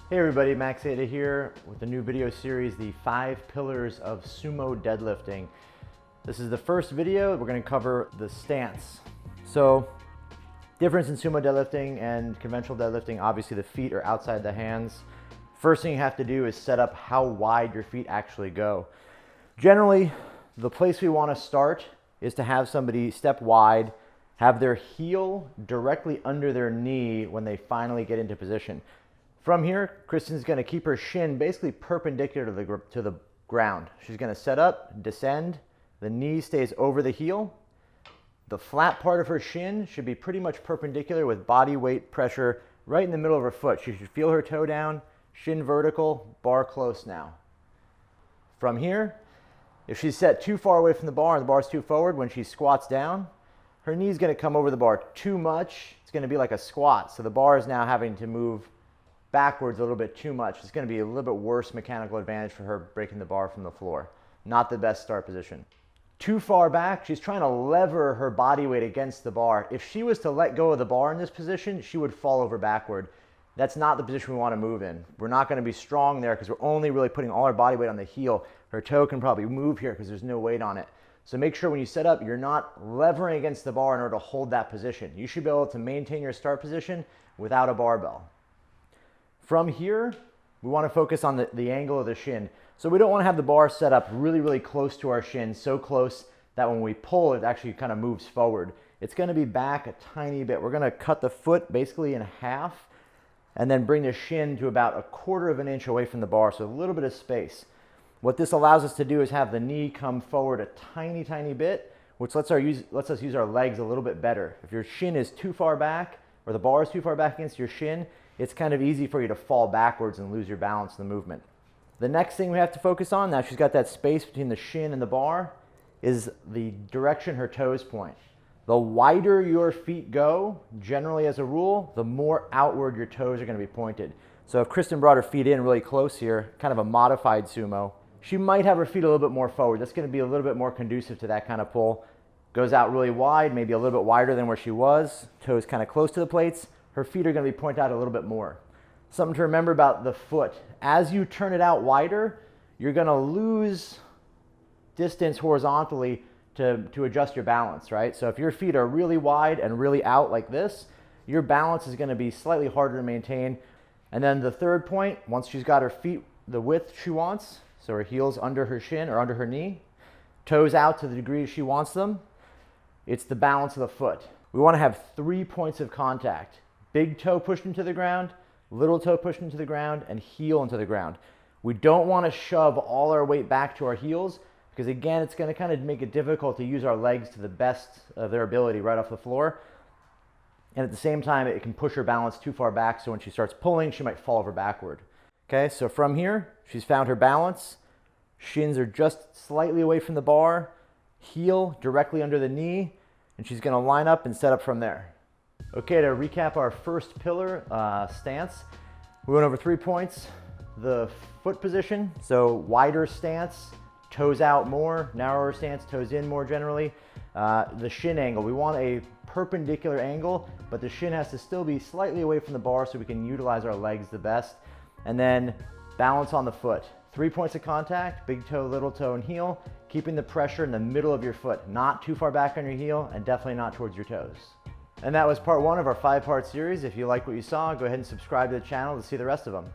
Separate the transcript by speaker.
Speaker 1: Hey everybody, Max Ada here with a new video series, the 5 Pillars of Sumo Deadlifting. This is the first video. We're going to cover the stance. So, difference in sumo deadlifting and conventional deadlifting, obviously the feet are outside the hands. First thing you have to do is set up how wide your feet actually go. Generally, the place we want to start is to have somebody step wide, have their heel directly under their knee when they finally get into position. From here, Kristen's going to keep her shin basically perpendicular to the ground. She's going to set up, descend, the knee stays over the heel. The flat part of her shin should be pretty much perpendicular with body weight pressure right in the middle of her foot. She should feel her toe down, shin vertical, bar close now. From here, if she's set too far away from the bar and the bar's too forward, when she squats down, her knee's going to come over the bar too much. It's going to be like a squat. So the bar is now having to move backwards a little bit too much. It's going to be a little bit worse mechanical advantage for her breaking the bar from the floor. Not the best start position. Too far back, she's trying to lever her body weight against the bar. If she was to let go of the bar in this position, she would fall over backward. That's not the position we want to move in. We're not going to be strong there because we're only really putting all our body weight on the heel. Her toe can probably move here because there's no weight on it. So make sure when you set up, you're not levering against the bar in order to hold that position. You should be able to maintain your start position without a barbell. From here, we want to focus on the angle of the shin. So we don't want to have the bar set up really, really close to our shin, so close that when we pull, it actually kind of moves forward. It's going to be back a tiny bit. We're going to cut the foot basically in half and then bring the shin to about 1/4 of an inch away from the bar, so a little bit of space. What this allows us to do is have the knee come forward a tiny, tiny bit, which lets us use our legs a little bit better. If your shin is too far back or the bar is too far back against your shin, it's kind of easy for you to fall backwards and lose your balance in the movement. The next thing we have to focus on, now she's got that space between the shin and the bar, is the direction her toes point. The wider your feet go, generally as a rule, the more outward your toes are going to be pointed. So if Kristen brought her feet in really close here, kind of a modified sumo, she might have her feet a little bit more forward. That's going to be a little bit more conducive to that kind of pull. Goes out really wide, maybe a little bit wider than where she was, toes kind of close to the plates. Her feet are going to be pointed out a little bit more. Something to remember about the foot. As you turn it out wider, you're going to lose distance horizontally to adjust your balance, right? So if your feet are really wide and really out like this, your balance is going to be slightly harder to maintain. And then the third point, once she's got her feet the width she wants, so her heels under her shin or under her knee, toes out to the degree she wants them, it's the balance of the foot. We want to have 3 points of contact. Big toe pushed into the ground, little toe pushed into the ground, and heel into the ground. We don't want to shove all our weight back to our heels because, again, it's going to kind of make it difficult to use our legs to the best of their ability right off the floor. And at the same time, it can push her balance too far back, so when she starts pulling, she might fall over backward. Okay, so from here, she's found her balance. Shins are just slightly away from the bar, heel directly under the knee, and she's going to line up and set up from there. Okay, to recap our first pillar, stance, we went over 3 points. The foot position, so wider stance, toes out more, narrower stance, toes in more generally. The shin angle, we want a perpendicular angle, but the shin has to still be slightly away from the bar so we can utilize our legs the best. And then balance on the foot. 3 points of contact, big toe, little toe, and heel, keeping the pressure in the middle of your foot, not too far back on your heel, and definitely not towards your toes. And that was part 1 of our 5-part series. If you like what you saw, go ahead and subscribe to the channel to see the rest of them.